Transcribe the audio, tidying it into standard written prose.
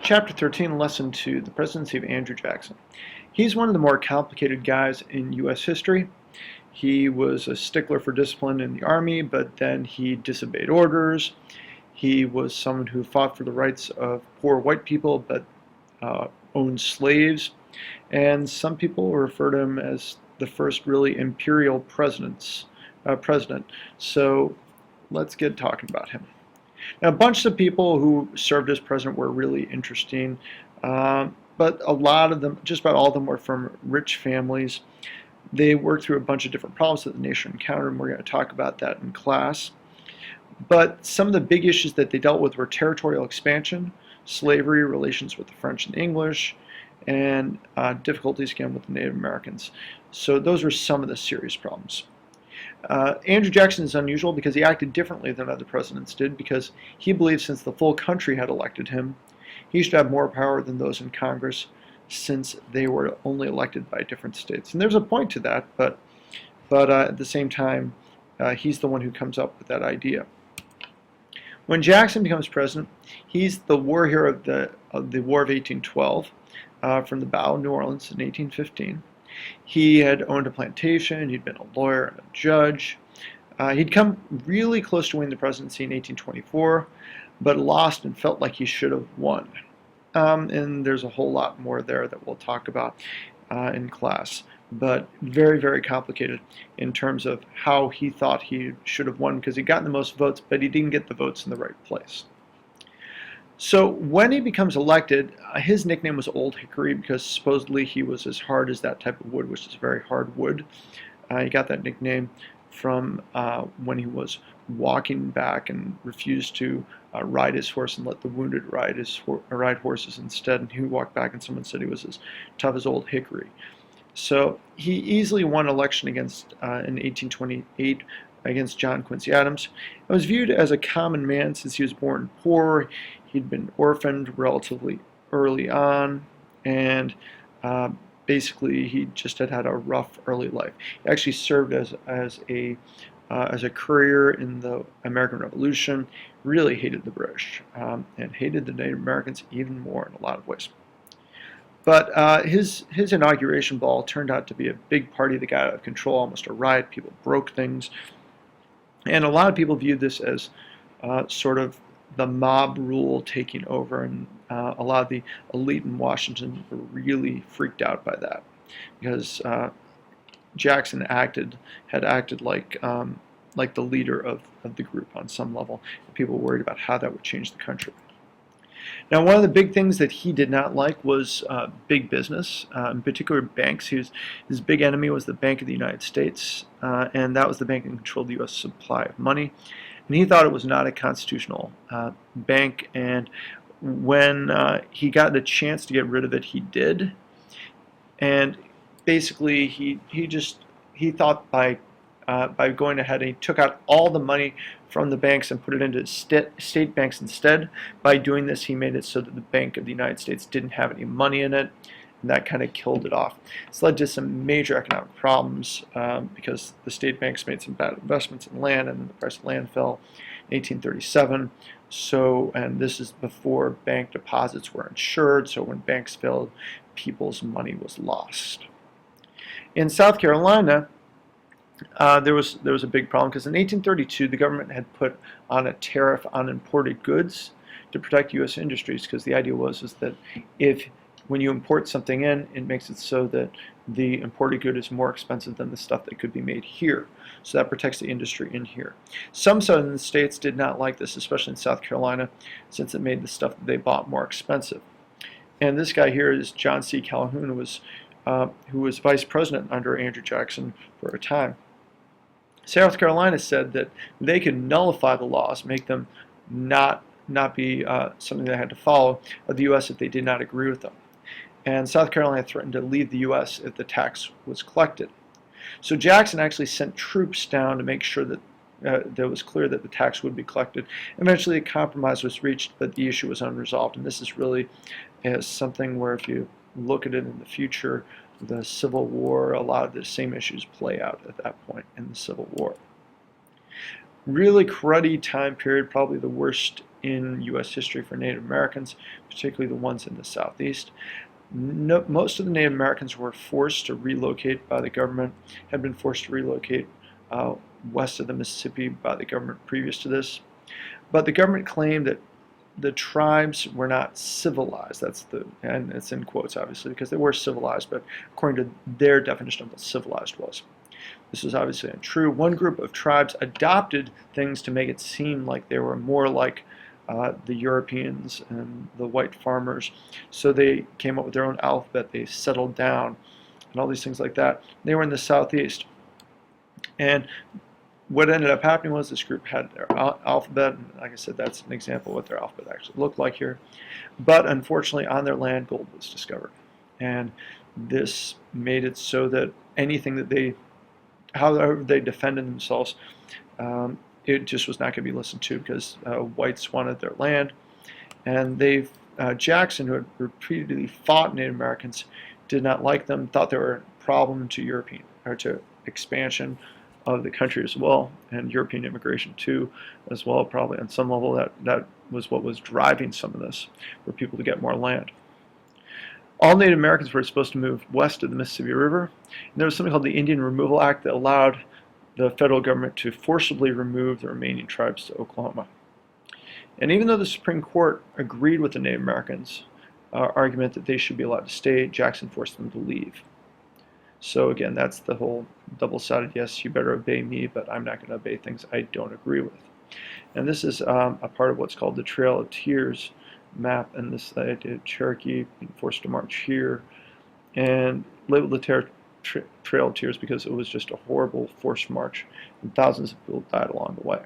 Chapter 13, Lesson 2, The Presidency of Andrew Jackson. He's one of the more complicated guys in U.S. history. He was a stickler for discipline in the Army, but then he disobeyed orders. He was someone who fought for the rights of poor white people, but owned slaves. And some people refer to him as the first really imperial president. So let's get talking about him. Now, a bunch of people who served as president were really interesting, but a lot of them, just about all of them, were from rich families. They worked through a bunch of different problems that the nation encountered, and we're going to talk about that in class. But some of the big issues that they dealt with were territorial expansion, slavery, relations with the French and English, and difficulties again with the Native Americans. So those were some of the serious problems. Andrew Jackson is unusual because he acted differently than other presidents did, because he believed since the full country had elected him, he should have more power than those in Congress, since they were only elected by different states. And there's a point to that, but at the same time, he's the one who comes up with that idea. When Jackson becomes president, he's the war hero of the War of 1812, from the Battle of New Orleans in 1815. He had owned a plantation, he'd been a lawyer and a judge. He'd come really close to winning the presidency in 1824, but lost and felt like he should have won. And there's a whole lot more there that we'll talk about in class. But very, very complicated in terms of how he thought he should have won, because he got the most votes, but he didn't get the votes in the right place. So when he becomes elected, his nickname was Old Hickory, because supposedly he was as hard as that type of wood, which is very hard wood. He got that nickname from when he was walking back and refused to ride his horse and let the wounded ride horses instead. And he walked back and someone said he was as tough as Old Hickory. So he easily won an election against in 1828 against John Quincy Adams. He was viewed as a common man since he was born poor. He'd been orphaned relatively early on, and basically he just had a rough early life. He actually served as a courier in the American Revolution, really hated the British, and hated the Native Americans even more in a lot of ways. But his inauguration ball turned out to be a big party that got out of control, almost a riot. People broke things. And a lot of people viewed this as sort of the mob rule taking over, and a lot of the elite in Washington were really freaked out by that, because Jackson had acted like the leader of the group on some level. People were worried about how that would change the country. Now, one of the big things that he did not like was big business, in particular banks. His big enemy was the Bank of the United States, and that was the bank that controlled the U.S. supply of money. And he thought it was not a constitutional bank, and when he got the chance to get rid of it, he did. And basically, he thought by going ahead, and he took out all the money from the banks and put it into state banks instead. By doing this, he made it so that the Bank of the United States didn't have any money in it, and that kind of killed it off. It's led to some major economic problems because the state banks made some bad investments in land, and the price of land fell in 1837. So, and this is before bank deposits were insured, so when banks failed, people's money was lost. In South Carolina, there was a big problem, because in 1832 the government had put on a tariff on imported goods to protect U.S. industries, because the idea was that when you import something in, it makes it so that the imported good is more expensive than the stuff that could be made here. So that protects the industry in here. Some southern states did not like this, especially in South Carolina, since it made the stuff that they bought more expensive. And this guy here is John C. Calhoun, who was vice president under Andrew Jackson for a time. South Carolina said that they could nullify the laws, make them not be something they had to follow of the U.S. if they did not agree with them. And South Carolina threatened to leave the U.S. if the tax was collected. So Jackson actually sent troops down to make sure that it was clear that the tax would be collected. Eventually a compromise was reached, but the issue was unresolved. And this is really something where, if you look at it in the future, the Civil War, a lot of the same issues play out at that point in the Civil War. Really cruddy time period, probably the worst in U.S. history for Native Americans, particularly the ones in the Southeast. No, most of the Native Americans were forced to relocate by the government, had been forced to relocate uh, west of the Mississippi by the government previous to this. But the government claimed that the tribes were not civilized. And it's in quotes obviously because they were civilized, but according to their definition of what civilized was. This is obviously untrue. One group of tribes adopted things to make it seem like they were more like the Europeans and the white farmers. So they came up with their own alphabet. They settled down and all these things like that. They were in the Southeast. And what ended up happening was this group had their alphabet, and like I said, that's an example of what their alphabet actually looked like here. But unfortunately, on their land, gold was discovered. And this made it so that anything that however they defended themselves, it just was not going to be listened to because whites wanted their land. And Jackson, who had repeatedly fought Native Americans, did not like them, thought they were a problem to European, or to expansion of the country as well, and European immigration too, as well. Probably on some level that was what was driving some of this, for people to get more land. All Native Americans were supposed to move west of the Mississippi River, and there was something called the Indian Removal Act that allowed the federal government to forcibly remove the remaining tribes to Oklahoma. And even though the Supreme Court agreed with the Native Americans' argument that they should be allowed to stay, Jackson forced them to leave. So again, that's the whole double-sided, yes, you better obey me, but I'm not going to obey things I don't agree with. And this is a part of what's called the Trail of Tears map, and this I did Cherokee being forced to march here, and labeled the Trail of Tears because it was just a horrible forced march, and thousands of people died along the way.